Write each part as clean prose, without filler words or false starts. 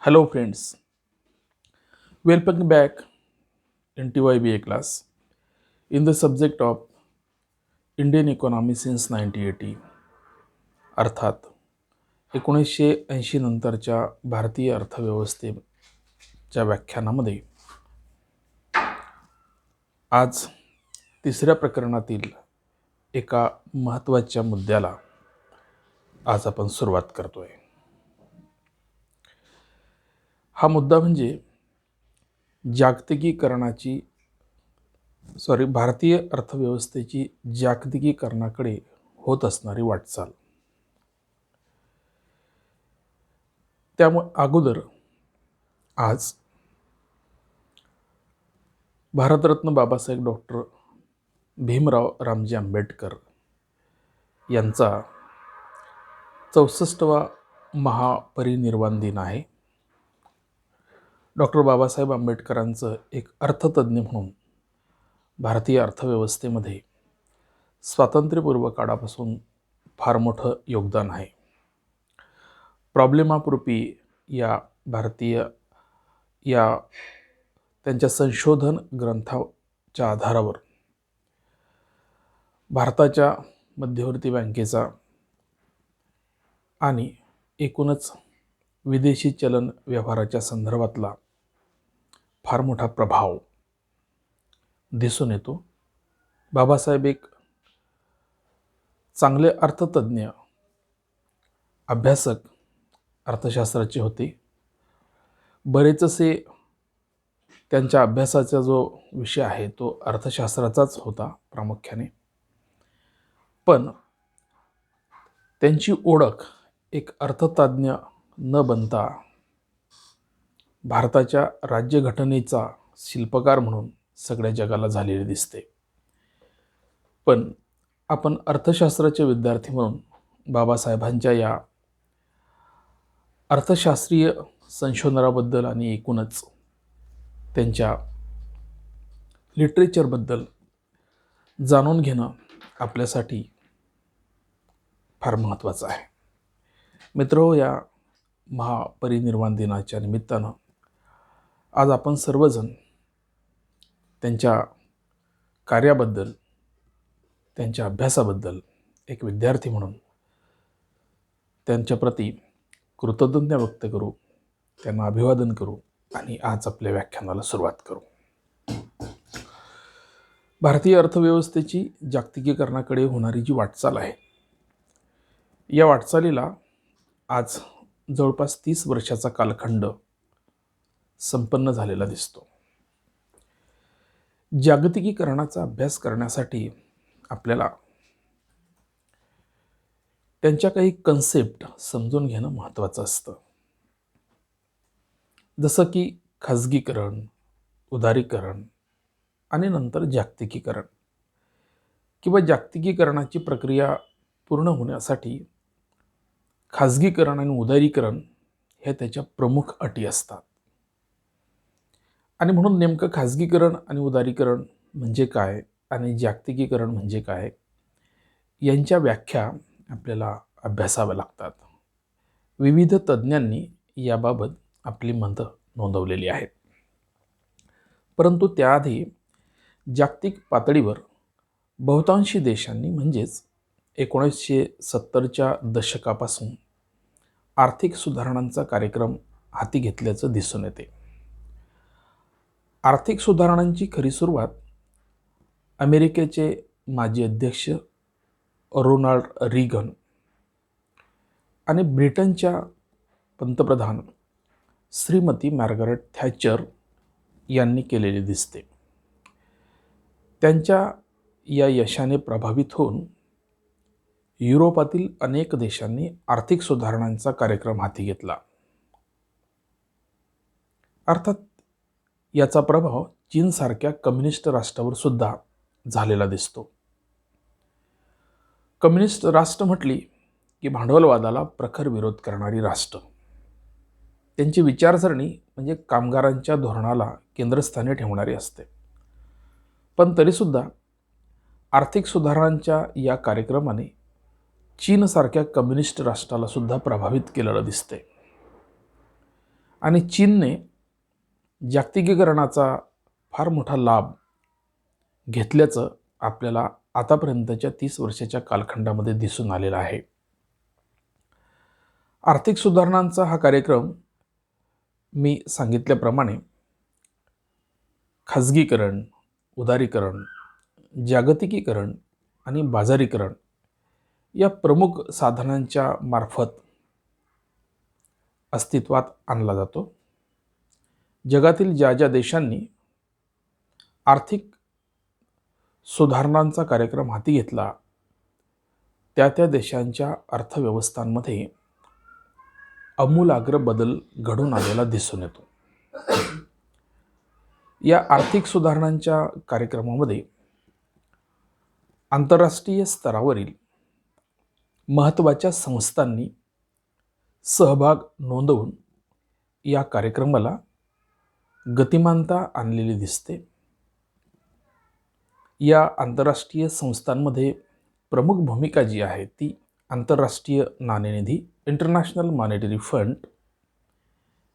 Hello friends, welcome back in TYBA class in the subject of Indian economy since 1980 अर्थात 1980 नंतरच्या भारतीय अर्थव्यवस्थेच्या व्याख्यानामध्ये आज तिसऱ्या प्रकरणातील एका महत्त्वाच्या मुद्द्याला आज आपण सुरुवात करतोय। हा मुद्दा म्हणजे भारतीय अर्थव्यवस्थेची जागतिकीकरणाकडे होत असणारी वाटचाल। त्यामुळे अगोदर आज भारतरत्न बाबासाहेब डॉक्टर भीमराव रामजी आंबेडकर यांचा 64वा महापरिनिर्वाण दिन आहे। डॉक्टर बाबासाहेब आंबेडकरांचं एक अर्थतज्ञ म्हणून भारतीय अर्थव्यवस्थेमध्ये स्वातंत्र्यपूर्व काळापासून फार मोठं योगदान आहे। प्रॉब्लेम ऑफ रुपी या त्यांच्या संशोधन ग्रंथाच्या आधारावर भारताच्या मध्यवर्ती बँकेचा आणि एकूणच विदेशी चलन व्यवहाराच्या संदर्भातला फार मोठा प्रभाव दिसून येतो। बाबासाहेब एक चांगले अर्थतज्ञ, अभ्यासक अर्थशास्त्राचे होते। बरेचसे त्यांच्या अभ्यासाचा जो विषय आहे तो अर्थशास्त्राचाच होता प्रामुख्याने, पण त्यांची ओळख एक अर्थतज्ञ न बनता भारताच्या राज्यघटनेचा शिल्पकार म्हणून सगळ्या जगाला झालेली दिसते। पण आपण अर्थशास्त्राचे विद्यार्थी म्हणून बाबासाहेबांच्या या अर्थशास्त्रीय संशोधनाबद्दल आणि एकूणच त्यांच्या लिटरेचरबद्दल जाणून घेणं आपल्यासाठी फार महत्त्वाचं आहे। मित्रो, या महापरिनिर्वाण दिनाच्या निमित्तानं आज आपण सर्वजण त्यांच्या कार्याबद्दल, त्यांच्या अभ्यासाबद्दल एक विद्यार्थी म्हणून त्यांच्या प्रती कृतज्ञता व्यक्त करू, त्यांना अभिवादन करू आणि आज आपल्या व्याख्यानाला सुरुवात करू। भारतीय अर्थव्यवस्थेची जागतिकीकरणाकडे होणारी जी वाटचाल आहे, या वाटचालीला आज जवळपास 30 वर्षाचा कालखंड संपन्न झालेला दिसतो। जागतिकीकरणाचा अभ्यास करण्यासाठी आपल्याला त्यांच्या काही कन्सेप्ट समजून घेणं महत्त्वाचं असतं, जसं की खाजगीकरण, उदारीकरण आणि नंतर जागतिकीकरण किंवा जागतिकीकरणाची प्रक्रिया पूर्ण होण्यासाठी खाजगीकरण आणि उदारीकरण हे त्याच्या प्रमुख अटी असतात। आणि म्हणून नेमकं खाजगीकरण आणि उदारीकरण म्हणजे काय आणि जागतिकीकरण म्हणजे काय यांच्या व्याख्या आपल्याला अभ्यासाव्या लागतात। विविध तज्ञांनी याबाबत आपली मतं नोंदवलेली आहेत, परंतु त्याआधी जागतिक पातळीवर बहुतांशी देशांनी म्हणजेच 1970च्या दशकापासून आर्थिक सुधारणांचा कार्यक्रम हाती घेतल्याचं दिसून येते। आर्थिक सुधारणांची खरी सुरुवात अमेरिकेचे माजी अध्यक्ष रोनाल्ड रीगन आणि ब्रिटनच्या पंतप्रधान श्रीमती मार्गारेट थॅचर यांनी केलेली दिसते। त्यांच्या या यशाने प्रभावित होऊन युरोपातील अनेक देशांनी आर्थिक सुधारणांचा कार्यक्रम हाती घेतला। अर्थात याचा प्रभाव चीनसारख्या कम्युनिस्ट राष्ट्रावर सुद्धा झालेला दिसतो। कम्युनिस्ट राष्ट्र म्हटली की भांडवलवादाला प्रखर विरोध करणारी राष्ट्र, त्यांची विचारसरणी म्हणजे कामगारांच्या धोरणाला केंद्रस्थानी ठेवणारी असते। पण तरीसुद्धा आर्थिक सुधारणांच्या या कार्यक्रमाने चीनसारख्या कम्युनिस्ट राष्ट्राला सुद्धा प्रभावित केलेलं दिसते। आणि चीनने जागतिकीकरणाचा फार मोठा लाभ घेतल्याचं आपल्याला आतापर्यंतच्या 30 वर्षाच्या कालखंडामध्ये दिसून आलेला आहे. आर्थिक सुधारणांचा हा कार्यक्रम मी सांगितल्याप्रमाणे खाजगीकरण, उदारीकरण, जागतिकीकरण आणि बाजारीकरण या प्रमुख साधनांच्या मार्फत अस्तित्वात आणला जातो. जगातील ज्या ज्या देशांनी आर्थिक सुधारणांचा कार्यक्रम हाती घेतला, त्या त्या देशांच्या अर्थव्यवस्थांमध्ये आमूलाग्र बदल घडून आलेला दिसून येतो. या आर्थिक सुधारणांच्या कार्यक्रमामध्ये आंतरराष्ट्रीय स्तरावरील महत्त्वाच्या संस्थांनी सहभाग नोंदवून या कार्यक्रमाला गतिमानता आणलेली दिसते. या आंतरराष्ट्रीय संस्थांमध्ये प्रमुख भूमिका जी आहे ती आंतरराष्ट्रीय नाणेनिधी, इंटरनॅशनल मॉनिटरी फंड,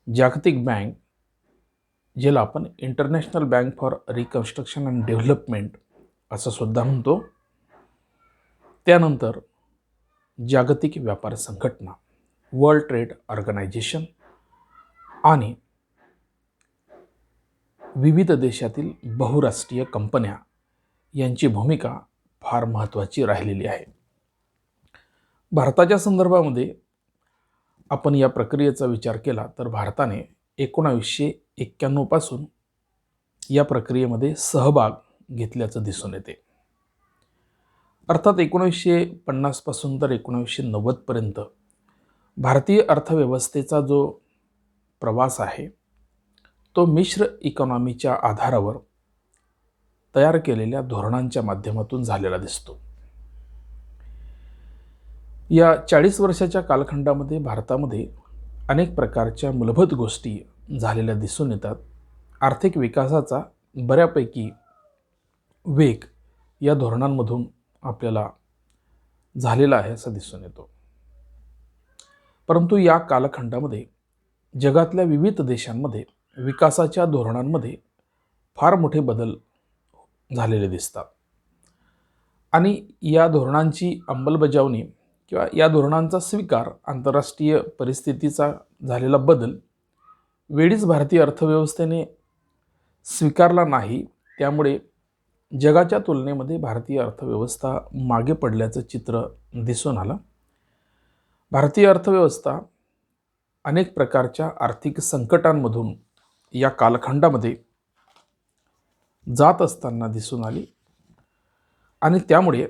जागतिक बँक, ज्याला आपण international bank for reconstruction and development असं सुद्धा म्हणतो, त्यानंतर जागतिक व्यापार संघटना, वर्ल्ड ट्रेड ऑर्गनायझेशन आणि विविध देशातील बहुराष्ट्रीय कंपन्या यांची भूमिका फार महत्त्वाची राहिलेली आहे. भारताच्या संदर्भामध्ये आपण या प्रक्रियेचा विचार केला तर भारताने 1991 पासून या प्रक्रियेमध्ये सहभाग घेतल्याचं दिसून येते. अर्थात 1950 पासून तर 1990 पर्यंत भारतीय अर्थव्यवस्थेचा जो प्रवास आहे तो मिश्र इकॉनॉमीच्या आधारावर तयार केलेल्या धोरणांच्या माध्यमातून झालेला दिसतो. या 40 वर्षाच्या कालखंडामध्ये भारतामध्ये अनेक प्रकारच्या मूलभूत गोष्टी झालेल्या दिसून येतात. आर्थिक विकासाचा बऱ्यापैकी वेग या धोरणांमधून आपल्याला झालेला आहे असं दिसून येतो. परंतु या कालखंडामध्ये जगातल्या विविध देशांमध्ये विकासाच्या धोरणांमध्ये फार मोठे बदल झालेले दिसतात आणि या धोरणांची अंमलबजावणी किंवा या धोरणांचा स्वीकार, आंतरराष्ट्रीय परिस्थितीचा झालेला बदल वेळीच भारतीय अर्थव्यवस्थेने स्वीकारला नाही. त्यामुळे जगाच्या तुलनेमध्ये भारतीय अर्थव्यवस्था मागे पडल्याचं चित्र दिसून आलं. भारतीय अर्थव्यवस्था अनेक प्रकारच्या आर्थिक संकटांमधून या कालखंडामध्ये जात असताना दिसून आली आणि त्यामुळे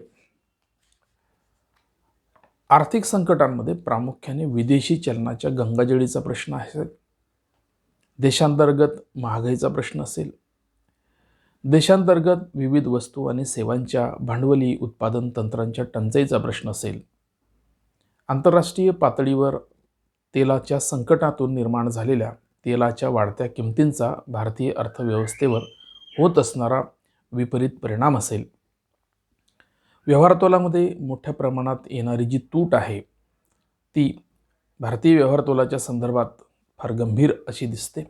आर्थिक संकटांमध्ये प्रामुख्याने विदेशी चलनाच्या गंगाजळीचा प्रश्न असेल, देशांतर्गत महागाईचा प्रश्न असेल, देशांतर्गत विविध वस्तू आणि सेवांच्या भांडवली उत्पादन तंत्रांच्या टंचाईचा प्रश्न असेल, आंतरराष्ट्रीय पातळीवर तेलाच्या संकटातून निर्माण झालेल्या तेलाच्या वाढत्या किमतींचा भारतीय अर्थव्यवस्थेवर होत असणारा विपरीत परिणाम असेल, व्यवहार तोलामध्ये मोठ्या प्रमाणात येणारी जी तूट आहे ती भारतीय व्यवहार तोलाच्या संदर्भात फार गंभीर अशी दिसते,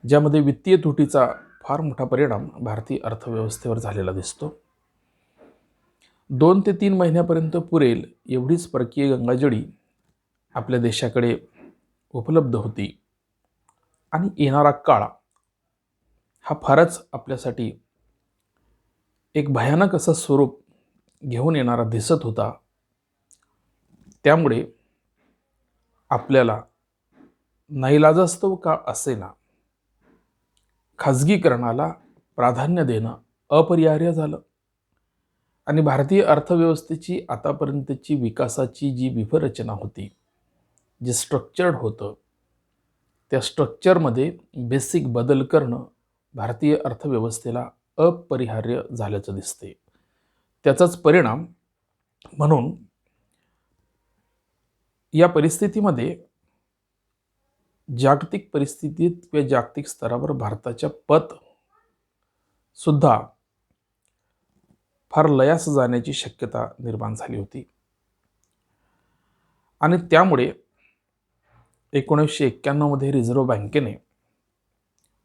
ज्यामध्ये वित्तीय तुटीचा फार मोठा परिणाम भारतीय अर्थव्यवस्थेवर झालेला दिसतो. 2 ते 3 महिन्यापर्यंत पुरेल एवढीच परकीय गंगाजळी आपल्या देशाकडे उपलब्ध होती आणि येणारा काळ हा फारच आपल्यासाठी एक भयानक असं स्वरूप घेऊन येणारा दिसत होता. त्यामुळे आपल्याला नाईलाजास्तव का असेना खाजगीकरणाला प्राधान्य देणं अपरिहार्य झालं आणि भारतीय अर्थव्यवस्थेची आतापर्यंतची विकासाची जी व्यूहरचना होती, जे स्ट्रक्चर्ड होतं, त्या स्ट्रक्चरमध्ये बेसिक बदल करणं भारतीय अर्थव्यवस्थेला अपरिहार्य झाल्याचं दिसते. त्याचाच परिणाम म्हणून या परिस्थितीमध्ये जागतिक परिस्थितीत किंवा जागतिक स्तरावर भारताच्या पत सुद्धा फार लयास जाण्याची शक्यता निर्माण झाली होती आणि त्यामुळे 1991मध्ये रिझर्व्ह बँकेने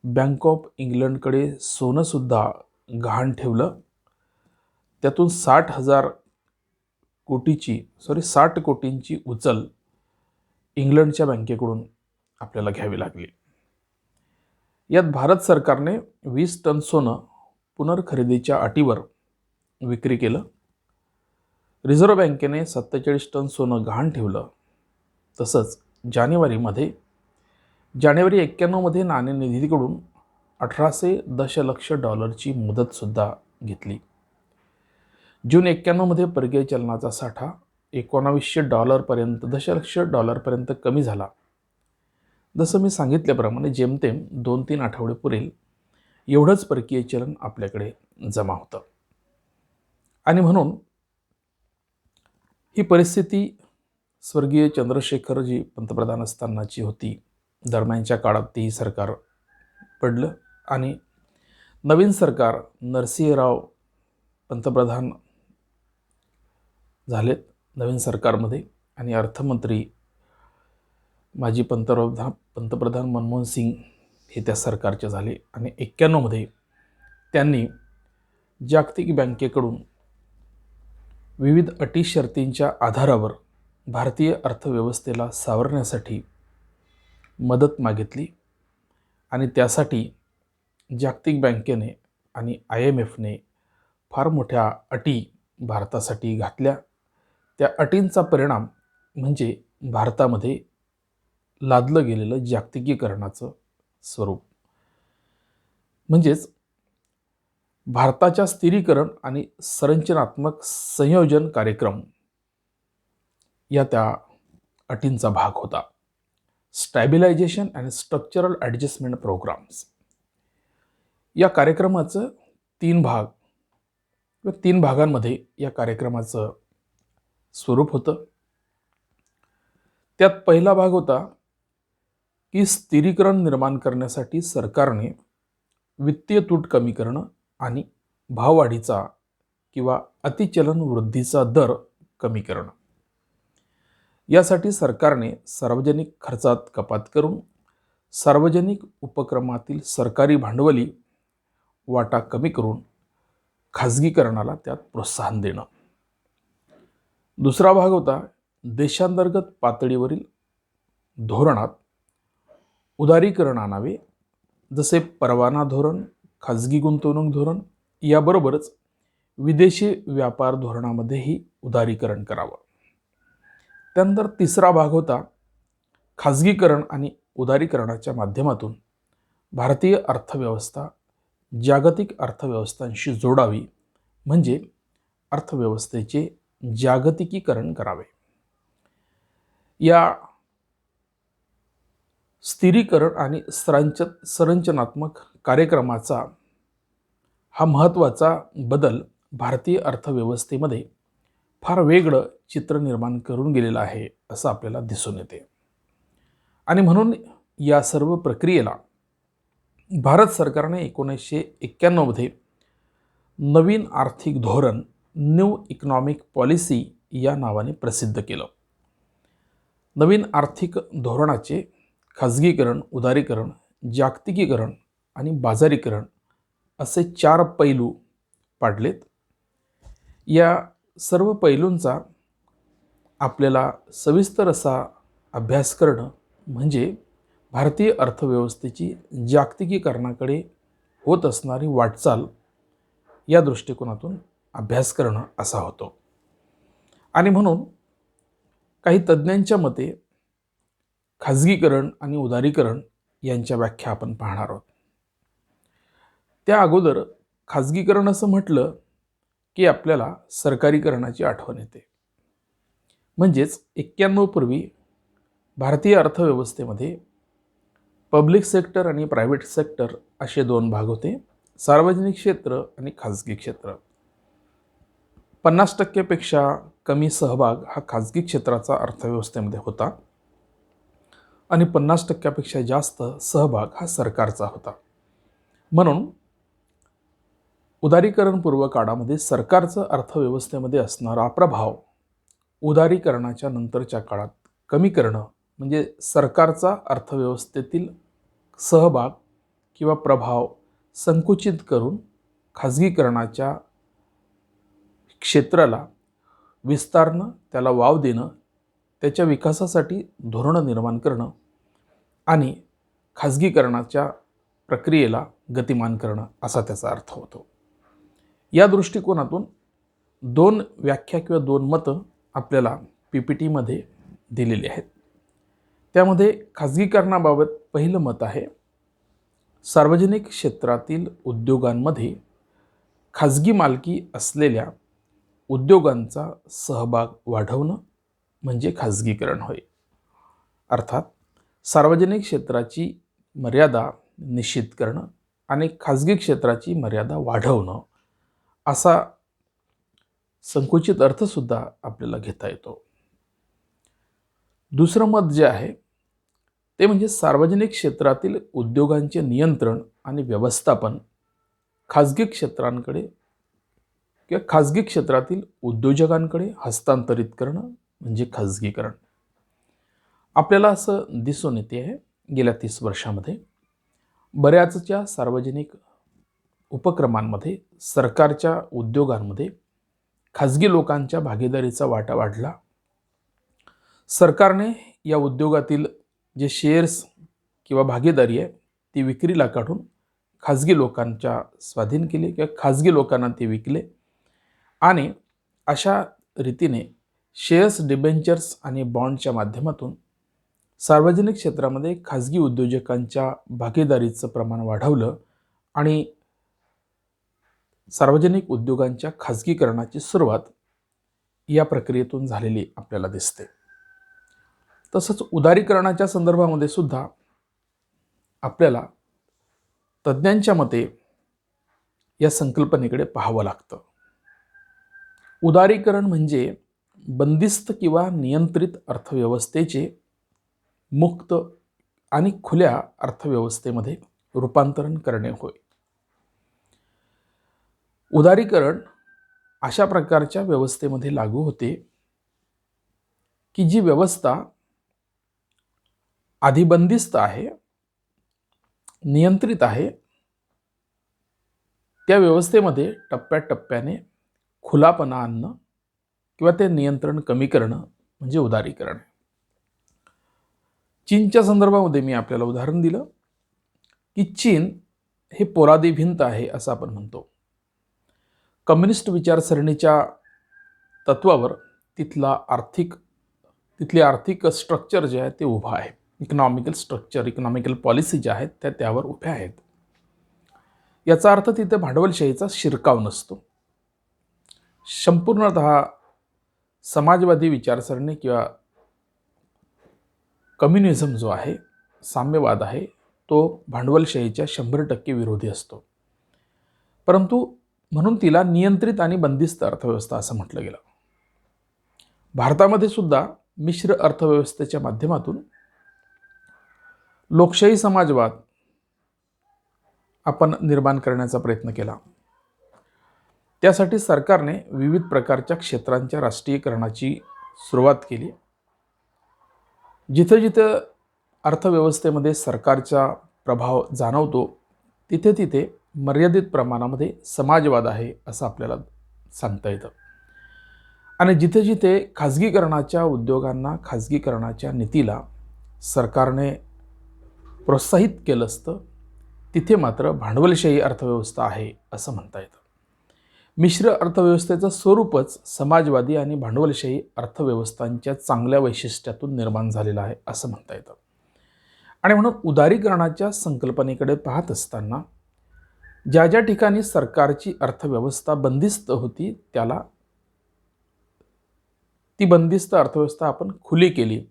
बँक ऑफ इंग्लंडकडे सोनंसुद्धा गहाण ठेवलं. त्यातून 60 कोटींची उचल इंग्लंडच्या बँकेकडून आपल्याला घ्यावी लागली. यात भारत सरकारने 20 टन सोनं पुनर्खरेदीच्या अटीवर विक्री केलं. रिझर्व्ह बँकेने 47 टन सोनं गहाण ठेवलं. तसंच जानेवारी 91मध्ये नाणेनिधीकडून 1800 दशलक्ष डॉलरची मदतसुद्धा घेतली. जून 91मध्ये परकीय चलनाचा साठा 1900 दशलक्ष डॉलरपर्यंत कमी झाला. जसं मी सांगितल्याप्रमाणे जेमतेम 2-3 आठवडे पुरेल एवढंच परकीय चलन आपल्याकडे जमा होतं. आणि म्हणून ही परिस्थिती स्वर्गीय चंद्रशेखरजी पंतप्रधान असतानाची होती. दरम्यानच्या काळात तेही सरकार पडलं आणि नवीन सरकार नरसिंहराव पंतप्रधान झालेत नवीन सरकारमध्ये. आणि अर्थमंत्री माजी पंतप्रधान मनमोहन सिंग हे त्या सरकारचे झाले. आणि 91मध्ये त्यांनी जागतिक बँकेकडून विविध अटी शर्तींच्या आधारावर भारतीय अर्थव्यवस्थेला सावरण्यासाठी मदत मागितली. आणि त्यासाठी जागतिक बँकेने आणि IMFने फार मोठ्या अटी भारतासाठी घातल्या. त्या अटींचा परिणाम म्हणजे भारतामध्ये लादलं गेलेलं जागतिकीकरणाचं स्वरूप. म्हणजेच भारताच्या स्थिरीकरण आणि संरचनात्मक संयोजन कार्यक्रम या त्या अटींचा भाग होता. Stabilization and structural adjustment programs या कार्यक्रमाचं 3 भाग व 3 भागांमध्ये या कार्यक्रमाचं स्वरूप होतं. त्यात पहिला भाग होता की स्थिरीकरण निर्माण करण्यासाठी सरकारने वित्तीय तूट कमी करणं आणि भाववाढीचा किंवा अतिचलन वृद्धीचा दर कमी करणं. यासाठी सरकारने सार्वजनिक खर्चात कपात करून सार्वजनिक उपक्रमातील सरकारी भांडवली वाटा कमी करून खाजगीकरणाला त्यात प्रोत्साहन देणं. दुसरा भाग होता देशांतर्गत पातळीवरील धोरणात उदारीकरण आणावे. जसे परवाना धोरण, खाजगी गुंतवणूक धोरण याबरोबरच विदेशी व्यापार धोरणामध्येही उदारीकरण करावं. त्यानंतर तिसरा भाग होता खाजगीकरण आणि उदारीकरणाच्या माध्यमातून भारतीय अर्थव्यवस्था जागतिक अर्थव्यवस्थांशी जोडावी, म्हणजे अर्थव्यवस्थेचे जागतिकीकरण करावे. या स्थिरीकरण आणि संरचनात्मक कार्यक्रमाचा हा महत्त्वाचा बदल भारतीय अर्थव्यवस्थेमध्ये फार वेगळं चित्र निर्माण करून गेलेलं आहे असं आपल्याला दिसून येते. आणि म्हणून या सर्व प्रक्रियेला भारत सरकारने 1991मध्ये नवीन आर्थिक धोरण न्यू इकॉनॉमिक पॉलिसी या नावाने प्रसिद्ध केलं. नवीन आर्थिक धोरणाचे खाजगीकरण, उदारीकरण, जागतिकीकरण आणि बाजारीकरण असे 4 पैलू पाडलेत. या सर्व पैलूंचा आपल्याला सविस्तर असा अभ्यास करणं म्हणजे भारतीय अर्थव्यवस्थेची जागतिकीकरणाकडे होत असणारी वाटचाल या दृष्टिकोनातून अभ्यास करणं असा होतो. आणि म्हणून काही तज्ज्ञांच्या मते खाजगीकरण आणि उदारीकरण यांच्या व्याख्या आपण पाहणार आहोत. त्या अगोदर खाजगीकरण असं म्हटलं की आपल्याला सरकारीकरणाची आठवण येते. म्हणजेच 91 पूर्वी भारतीय अर्थव्यवस्थेमध्ये पब्लिक सेक्टर आणि प्रायव्हेट सेक्टर असे 2 भाग होते, सार्वजनिक क्षेत्र आणि खाजगी क्षेत्र. 50% कमी सहभाग हा खाजगी क्षेत्राचा अर्थव्यवस्थेमध्ये होता आणि 50% जास्त सहभाग हा सरकारचा होता. म्हणून उदारीकरणपूर्व काळामध्ये सरकारचं अर्थव्यवस्थेमध्ये असणारा प्रभाव उदारीकरणाच्या नंतरच्या काळात कमी करणं म्हणजे सरकारचा अर्थव्यवस्थेतील सहभाग किंवा प्रभाव संकुचित करून खाजगीकरणाच्या क्षेत्राला विस्तारणं, त्याला वाव देणं, त्याच्या विकासासाठी धोरणं निर्माण करणं आणि खाजगीकरणाच्या प्रक्रियेला गतिमान करणं असा त्याचा अर्थ होतो. या दृष्टिकोनातून दोन व्याख्या किंवा दोन मतं आपल्याला PPTमध्ये दिलेली आहेत. त्यामध्ये खाजगीकरणाबाबत पहिलं मत आहे, सार्वजनिक क्षेत्रातील उद्योगांमध्ये खाजगी मालकी असलेल्या उद्योगांचा सहभाग वाढवणं म्हणजे खाजगीकरण होय. अर्थात सार्वजनिक क्षेत्राची मर्यादा निश्चित करणं आणि खाजगी क्षेत्राची मर्यादा वाढवणं असा संकुचित अर्थसुद्धा आपल्याला घेता येतो. दुसरं मत जे आहे ते म्हणजे सार्वजनिक क्षेत्रातील उद्योगांचे नियंत्रण आणि व्यवस्थापन खाजगी क्षेत्रांकडे किंवा खाजगी क्षेत्रातील उद्योजकांकडे हस्तांतरित करणं म्हणजे खाजगीकरण. आपल्याला असं दिसून येते आहे गेल्या 30 वर्षामध्ये बऱ्याचशा सार्वजनिक उपक्रमांमध्ये सरकारच्या उद्योगांमध्ये खाजगी लोकांच्या भागीदारीचा वाटा वाढला. सरकारने या उद्योगातील जे शेअर्स किंवा भागीदारी आहे ती विक्रीला काढून खाजगी लोकांच्या स्वाधीन केली किंवा खाजगी लोकांना ते विकले आणि अशा रीतीने शेअर्स, डिबेंचर्स आणि बॉन्डच्या माध्यमातून सार्वजनिक क्षेत्रामध्ये खाजगी उद्योजकांच्या भागीदारीचं प्रमाण वाढवलं आणि सार्वजनिक उद्योगांच्या खाजगीकरणाची सुरुवात या प्रक्रियेतून झालेली आपल्याला दिसते. तसंच उदारीकरणाच्या संदर्भामध्ये सुद्धा आपल्याला तज्ज्ञांच्या मते या संकल्पनेकडे पाहावं लागतं. उदारीकरण म्हणजे बंदिस्त किंवा नियंत्रित अर्थव्यवस्थेचे मुक्त आणि खुल्या अर्थव्यवस्थेमध्ये रूपांतरण करणे होय. उदारीकरण अशा प्रकारच्या व्यवस्थेमध्ये लागू होते की जी व्यवस्था आधी बंदिस्त आहे, नियंत्रित आहे, त्या व्यवस्थेमध्ये टप्प्याटप्प्याने खुलापणा आणणं किंवा ते नियंत्रण कमी करणं म्हणजे उदारीकरण. चीनच्या संदर्भामध्ये मी आपल्याला उदाहरण दिलं की चीन हे पोलादी भिंत आहे असं आपण म्हणतो. कम्युनिस्ट विचारसरणीच्या तत्वावर तिथले आर्थिक स्ट्रक्चर जे आहे ते उभं आहे. इकॉनॉमिकल स्ट्रक्चर, इकॉनॉमिकल पॉलिसी ज्या आहेत त्या त्यावर उभ्या आहेत. याचा अर्थ तिथे भांडवलशाहीचा शिरकाव नसतो. संपूर्णतः समाजवादी विचारसरणी किंवा कम्युनिझम जो आहे, साम्यवाद आहे, तो भांडवलशाहीच्या 100% विरोधी असतो. परंतु म्हणून तिला नियंत्रित आणि बंदिस्त अर्थव्यवस्था असं म्हटलं गेलं. भारतामध्ये सुद्धा मिश्र अर्थव्यवस्थेच्या माध्यमातून लोकशाही समाजवाद आपण निर्माण करण्याचा प्रयत्न केला. त्यासाठी सरकारने विविध प्रकारच्या क्षेत्रांच्या राष्ट्रीयकरणाची सुरुवात केली. जिथे जिथे अर्थव्यवस्थेमध्ये सरकारचा प्रभाव जाणवतो तिथे तिथे मर्यादित प्रमाणामध्ये समाजवाद आहे असं आपल्याला सांगता येतं. आणि जिथे जिथे खाजगीकरणाच्या उद्योगांना, खाजगीकरणाच्या नीतीला सरकारने प्रोत्साहित केलं असतं तिथे मात्र भांडवलशाही अर्थव्यवस्था आहे असं म्हणता येतं. मिश्र अर्थव्यवस्थेचं स्वरूपच समाजवादी आणि भांडवलशाही अर्थव्यवस्थांच्या चांगल्या वैशिष्ट्यातून निर्माण झालेलं आहे असं म्हणता येतं. आणि म्हणून उदारीकरणाच्या संकल्पनेकडे पाहत असताना ज्या ज्या ठिकाणी सरकारची अर्थव्यवस्था बंदिस्त होती ती बंदिस्त अर्थव्यवस्था आपण खुली केली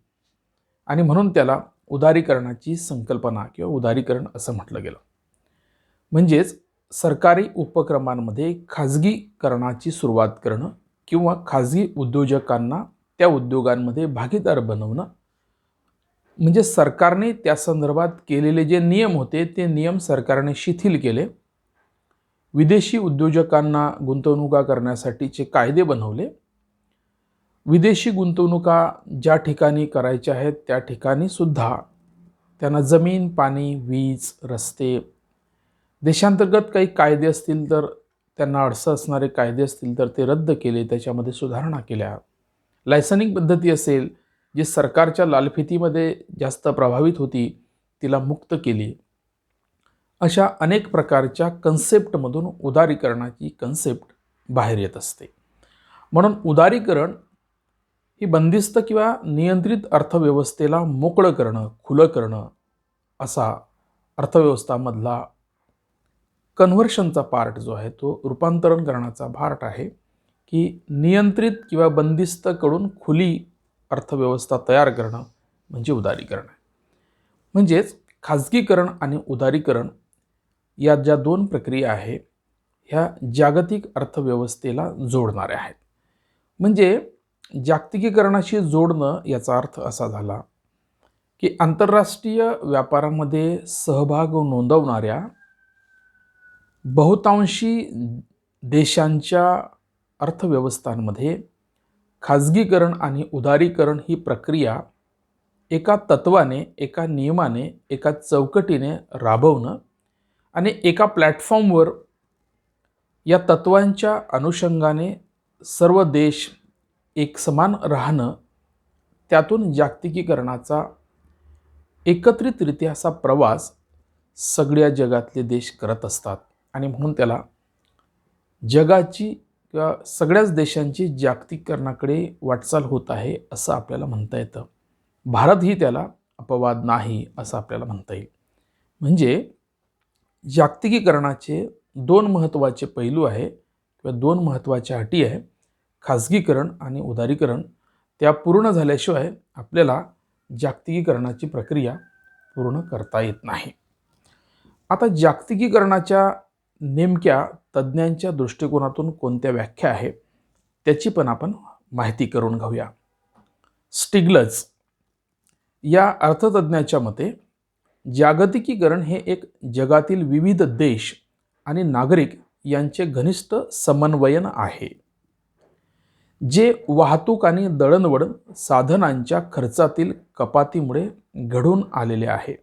आणि म्हणून त्याला उदारीकरणाची संकल्पना किंवा उदारीकरण असं म्हटलं गेलं. म्हणजेच सरकारी उपक्रमांमध्ये खाजगीकरणाची सुरुवात करणं किंवा खाजगी उद्योजकांना त्या उद्योगांमध्ये भागीदार बनवणं म्हणजे सरकारने त्या संदर्भात केलेले जे नियम होते ते नियम सरकारने शिथिल केले. विदेशी उद्योजकांना गुंतवणुका करण्यासाठीचे कायदे बनवले. विदेशी गुंतवणुका ज्या ठिकाणी करायच्या आहेत त्या ठिकाणी सुद्धा त्यांना जमीन, पाणी, वीज, रस्ते, देशांतर्गत काही कायदे असतील तर त्यांना अडसर असणारे कायदे असतील तर ते रद्द केले, त्याच्यामध्ये सुधारणा केल्या. लायसनिंग पद्धती असेल, जी सरकारच्या लालफितीमध्ये जास्त प्रभावित होती, तिला मुक्त केली. अशा अनेक प्रकारच्या कन्सेप्टमधून उदारीकरणाची कन्सेप्ट बाहेर येत असते. म्हणून उदारीकरण ही बंदिस्त किंवा नियंत्रित अर्थव्यवस्थेला मोकळं करणं, खुलं करणं असा अर्थव्यवस्थामधला कन्व्हर्शनचा पार्ट जो आहे तो रूपांतरण करण्याचा पार्ट आहे, की नियंत्रित किंवा बंदिस्तकडून खुली अर्थव्यवस्था तयार करणं म्हणजे उदारीकरण आहे. म्हणजेच खाजगीकरण आणि उदारीकरण या ज्या दोन प्रक्रिया आहेत ह्या जागतिक अर्थव्यवस्थेला जोडणाऱ्या आहेत. म्हणजे जागतिकीकरणाशी जोडणं याचा अर्थ असा झाला की आंतरराष्ट्रीय व्यापारामध्ये सहभाग नोंदवणाऱ्या बहुतांशी देशांच्या अर्थव्यवस्थांमध्ये खाजगीकरण आणि उदारीकरण ही प्रक्रिया एका तत्वाने, एका नियमाने, एका चौकटीने राबवणं आणि एका प्लॅटफॉर्मवर या तत्वांच्या अनुषंगाने सर्व देश एक समान राहणं, त्यातून जागतिकीकरणाचा एकत्रितरित्या असा प्रवास सगळ्या जगातले देश करत असतात आणि म्हणून त्याला जगाची किंवा सगळ्याच देशांची जागतिकीकरणाकडे वाटचाल होत आहे असं आपल्याला म्हणता येतं. भारतही त्याला अपवाद नाही असं आपल्याला म्हणता येईल. म्हणजे जागतिकीकरणाचे दोन महत्त्वाचे पैलू आहे किंवा दोन महत्त्वाच्या अटी आहे, खाजगीकरण आणि उदारीकरण. त्या पूर्ण झाल्याशिवाय आपल्याला जागतिकीकरणाची प्रक्रिया पूर्ण करता येत नाही. आता जागतिकीकरणाच्या नेमक्या तज्ज्ञांच्या दृष्टिकोनातून कोणत्या व्याख्या आहे त्याची पण आपण माहिती करून घेऊया. स्टिग्लज या अर्थतज्ज्ञाच्या मते जागतिकीकरण हे एक जगातील विविध देश आणि नागरिक यांचे घनिष्ठ समन्वयन आहे, जे वाहतूक आणि दळणवळण साधनांच्या खर्चातील कपातीमुळे घडून आलेले आहे.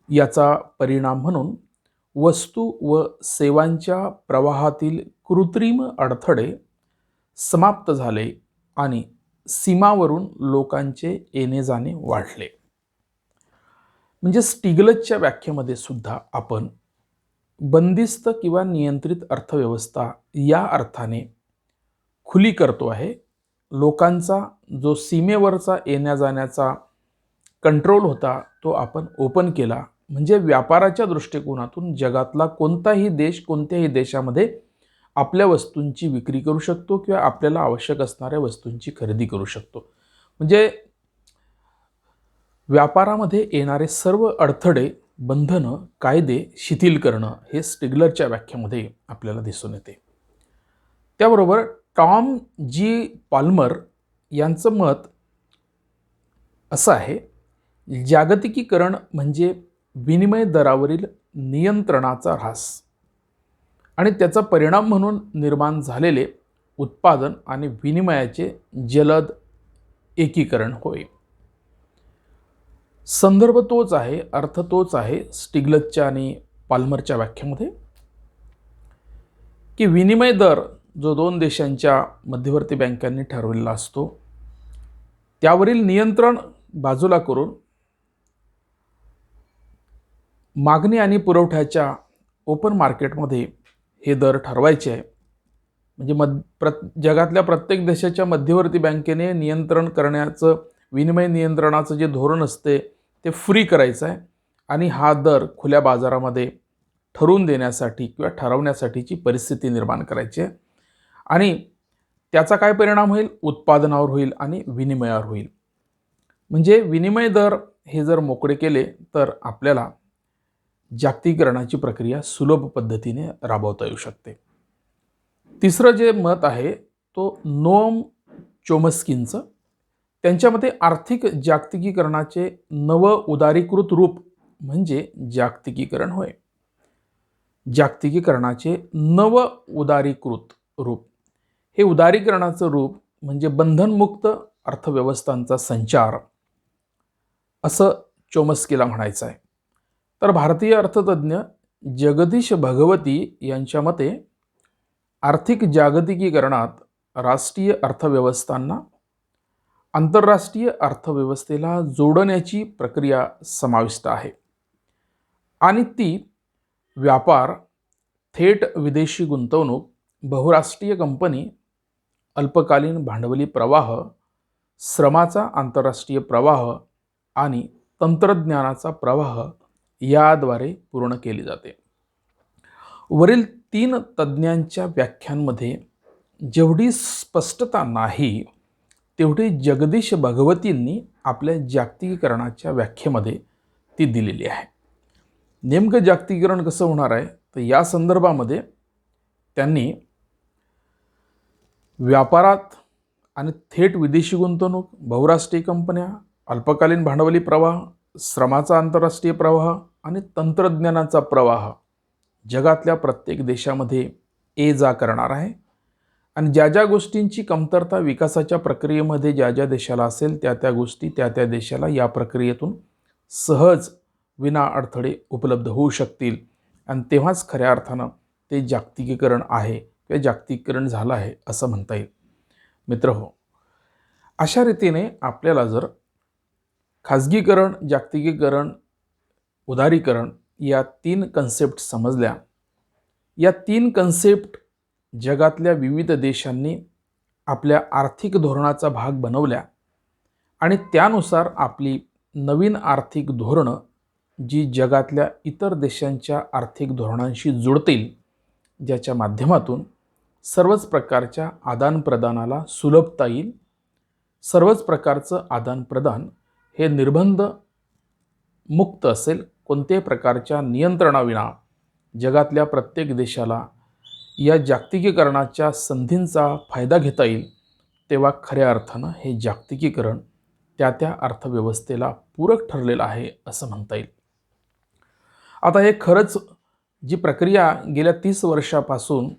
याचा परिणाम म्हणून वस्तू व सेवांच्या प्रवाहातील कृत्रिम अडथळे समाप्त झाले आणि सीमावरून लोकांचे येणे जाणे वाढले. म्हणजे स्टिग्लजच्या व्याख्येमध्ये सुद्धा आपण बंदिस्त किंवा नियंत्रित अर्थव्यवस्था या अर्थाने खुली करतो आहे. लोकांचा जो सीमेवरचा येण्या जाण्याचा कंट्रोल होता तो आपण ओपन केला. म्हणजे व्यापाराच्या दृष्टिकोनातून जगातला कोणताही देश कोणत्याही देशामध्ये आपल्या वस्तूंची विक्री करू शकतो किंवा आपल्याला आवश्यक असणाऱ्या वस्तूंची खरेदी करू शकतो. म्हणजे व्यापारामध्ये येणारे सर्व अडथळे, बंधनं, कायदे शिथिल करणं हे स्टिग्लरच्या व्याख्येमध्ये आपल्याला दिसून येते. त्याबरोबर टॉम जी पाल्मर यांचं मत असं आहे, जागतिकीकरण म्हणजे विनिमय दरावरील नियंत्रणाचा ऱ्हास आणि त्याचा परिणाम म्हणून निर्माण झालेले उत्पादन आणि विनिमयाचे जलद एकीकरण होय. संदर्भ तोच आहे, अर्थ तोच आहे स्टिग्लजच्या आणि पाल्मरच्या व्याख्येमध्ये, की विनिमय दर जो दोन देशांच्या मध्यवर्ती बँकांनी ठरवलेला असतो त्यावरील नियंत्रण बाजूला करून मागणी आणि पुरवठ्याच्या ओपन मार्केटमध्ये हे दर ठरवायचे आहे. म्हणजे जगातल्या प्रत्येक देशाच्या मध्यवर्ती बँकेने नियंत्रण करण्याचं, विनिमय नियंत्रणाचं जे धोरण असते ते फ्री करायचं आहे आणि हा दर खुल्या बाजारामध्ये ठरवून देण्यासाठी किंवा ठरवण्यासाठीची परिस्थिती निर्माण करायची आहे. आणि त्याचा काय परिणाम होईल? उत्पादनावर होईल आणि विनिमयावर होईल. म्हणजे विनिमय दर हे जर मोकळे केले तर आपल्याला जागतिकीकरणाची प्रक्रिया सुलभ पद्धतीने राबवता येऊ शकते. तिसरं जे मत आहे तो नोम चोमस्कींचं. त्यांच्यामध्ये आर्थिक जागतिकीकरणाचे नव उदारीकृत रूप म्हणजे जागतिकीकरण होय. जागतिकीकरणाचे नव उदारीकृत रूप, हे उदारीकरणाचं रूप म्हणजे बंधनमुक्त अर्थव्यवस्थांचा संचार असं चोमस्कीला म्हणायचं आहे. तर भारतीय अर्थतज्ञ जगदीश भगवती यांच्या मते आर्थिक जागतिकीकरणात राष्ट्रीय अर्थव्यवस्थांना आंतरराष्ट्रीय अर्थव्यवस्थेला जोडण्याची प्रक्रिया समाविष्ट आहे आणि ती व्यापार, थेट विदेशी गुंतवणूक, बहुराष्ट्रीय कंपनी, अल्पकालीन भांडवली प्रवाह, श्रमाचा आंतरराष्ट्रीय प्रवाह आणि तंत्रज्ञानाचा प्रवाह याद्वारे पूर्ण केली जाते. वरील 3 तज्ज्ञांच्या व्याख्यांमध्ये जेवढी स्पष्टता नाही तेवढी जगदीश भगवतींनी आपल्या जागतिकीकरणाच्या व्याख्येमध्ये ती दिलेली आहे. नेमकं जागतिकीकरण कसं होणार आहे तर या संदर्भामध्ये त्यांनी व्यापारात आणि थेट विदेशी गुंतवणूक, बहुराष्ट्रीय कंपन्या, अल्पकालीन भांडवली प्रवाह, श्रमाचा आंतरराष्ट्रीय प्रवाह आणि तंत्रज्ञानाचा प्रवाह जगातल्या प्रत्येक देशामध्ये ये जा करणार आहे आणि ज्या ज्या गोष्टींची कमतरता विकासाच्या प्रक्रियेमध्ये ज्या ज्या देशाला असेल त्या त्या गोष्टी त्या त्या देशाला या प्रक्रियेतून सहज विना अडथळे उपलब्ध होऊ शकतील आणि तेव्हाच खऱ्या अर्थानं ते जागतिकीकरण आहे किंवा जागतिकीकरण झालं आहे असं म्हणता येईल. मित्रहो, अशा रीतीने आपल्याला जर खाजगीकरण, जागतिकीकरण, उदारीकरण या 3 कन्सेप्ट समजल्या, या 3 कन्सेप्ट जगातल्या विविध देशांनी आपल्या आर्थिक धोरणाचा भाग बनवल्या आणि त्यानुसार आपली नवीन आर्थिक धोरणं जी जगातल्या इतर देशांच्या आर्थिक धोरणांशी जुळतील, ज्याच्या माध्यमातून सर्वच प्रकारच्या आदानप्रदानाला सुलभता येईल, सर्वच प्रकारचं आदानप्रदान हे निर्बंध मुक्त असेल, कोणत्याही प्रकारच्या नियंत्रणाविना जगातल्या प्रत्येक देशाला या जागतिकीकरणाच्या संधींचा फायदा घेता येईल, तेव्हा खऱ्या अर्थानं हे जागतिकीकरण त्या त्या अर्थव्यवस्थेला पूरक ठरलेलं आहे असं म्हणता येईल. आता हे खरंच जी प्रक्रिया गेल्या 30 वर्षापासून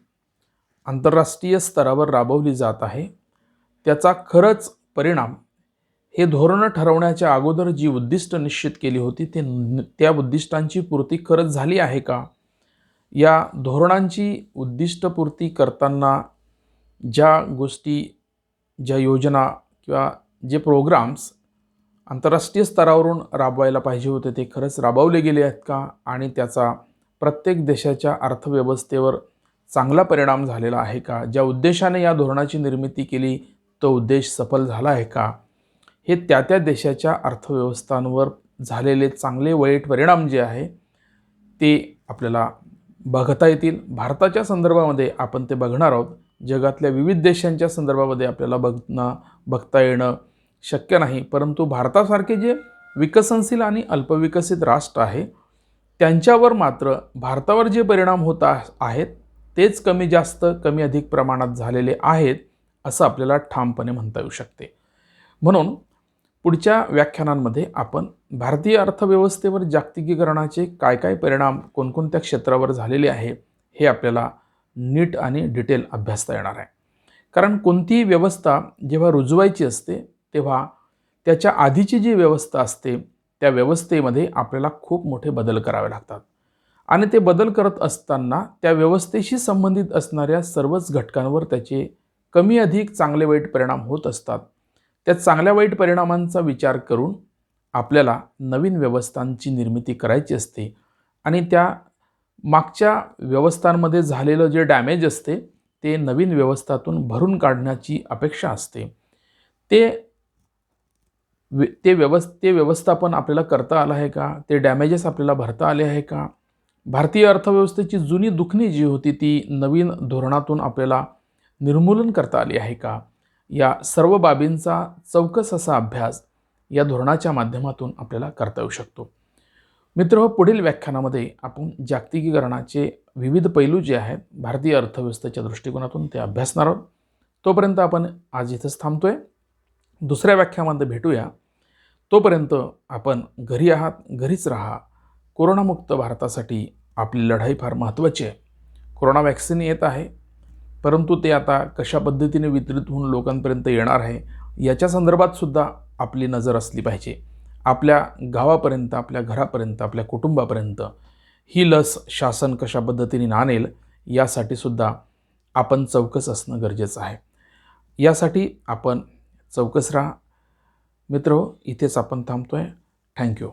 आंतरराष्ट्रीय स्तरावर राबवली जात आहे, त्याचा खरंच परिणाम हे धोरणं ठरवण्याच्या अगोदर जी उद्दिष्ट निश्चित केली होती त्या उद्दिष्टांची पूर्ती खरंच झाली आहे का? या धोरणांची उद्दिष्टपूर्ती करताना ज्या गोष्टी, ज्या योजना किंवा जे प्रोग्राम्स आंतरराष्ट्रीय स्तरावरून राबवायला पाहिजे होते ते खरंच राबवले गेले आहेत का? आणि त्याचा प्रत्येक देशाच्या अर्थव्यवस्थेवर चांगला परिणाम झालेला आहे का? ज्या उद्देशाने या धोरणाची निर्मिती केली तो उद्देश सफल झाला आहे का? हे त्या त्या देशाच्या अर्थव्यवस्थांवर झालेले चांगले वाईट परिणाम जे आहे ते आपल्याला बघता येतील. भारताच्या संदर्भामध्ये आपण ते बघणार आहोत. जगातल्या विविध देशांच्या संदर्भामध्ये आपल्याला बघता येणं शक्य नाही, परंतु भारतासारखे जे विकसनशील आणि अल्पविकसित राष्ट्र आहे त्यांच्यावर मात्र भारतावर जे परिणाम होत आहेत तेच कमी जास्त कमी अधिक प्रमाणात झालेले आहेत असं आपल्याला ठामपणे म्हणता येऊ शकते. म्हणून पुढच्या व्याख्यानांमध्ये आपण भारतीय अर्थव्यवस्थेवर जागतिकीकरणाचे काय काय परिणाम कोणकोणत्या क्षेत्रावर झालेले आहे हे आपल्याला नीट आणि डिटेल अभ्यासता येणार आहे. कारण कोणतीही व्यवस्था जेव्हा रुजवायची असते तेव्हा त्याच्या आधीची जी व्यवस्था असते त्या व्यवस्थेमध्ये आपल्याला खूप मोठे बदल करावे लागतात आणि ते बदल करत असताना त्या व्यवस्थेशी संबंधित असणाऱ्या सर्वच घटकांवर त्याचे कमी अधिक चांगले वाईट परिणाम होत असतात. त्या चांगल्या वाईट परिणामांचा विचार करून आपल्याला नवीन व्यवस्थांची निर्मिती करायची असते आणि त्या मागच्या व्यवस्थांमध्ये झालेलं जे डॅमेज असते ते नवीन व्यवस्थातून भरून काढण्याची अपेक्षा असते. ते व्यवस्थापन आपल्याला करता आलं आहे का? ते डॅमेजेस आपल्याला भरता आले आहे का? भारतीय अर्थव्यवस्थेची जुनी दुखणी जी होती ती नवीन धोरणातून आपल्याला निर्मूलन करता आली आहे का? या सर्व बाबींचा चौकस असा अभ्यास या धोरणाच्या माध्यमातून आपल्याला करता येऊ शकतो. मित्र, पुढील व्याख्यानामध्ये आपण जागतिकीकरणाचे विविध पैलू जे आहेत भारतीय अर्थव्यवस्थेच्या दृष्टिकोनातून ते अभ्यासणार आहोत. तोपर्यंत आपण आज इथंच थांबतोय. दुसऱ्या व्याख्यानामध्ये भेटूया. तोपर्यंत आपण घरी आहात, घरीच राहा. कोरोनामुक्त भारतासाठी आपली लढाई फार महत्त्वाची आहे. कोरोना वॅक्सिन येत आहे. परंतु ते आता कशा पद्धतीने वितरित होऊन लोकांपर्यंत येणार आहे याच्या संदर्भात सुद्धा आपली नजर असली पाहिजे. आपल्या गावापर्यंत, आपल्या घरापर्यंत, आपल्या कुटुंबापर्यंत ही लस शासन कशा पद्धतीने आणेल यासाठी सुद्धा आपण चौकस असणं गरजेचं आहे. यासाठी आपण चौकस राहा. मित्र, इथेच आपण थांबतोय. थँक्यू.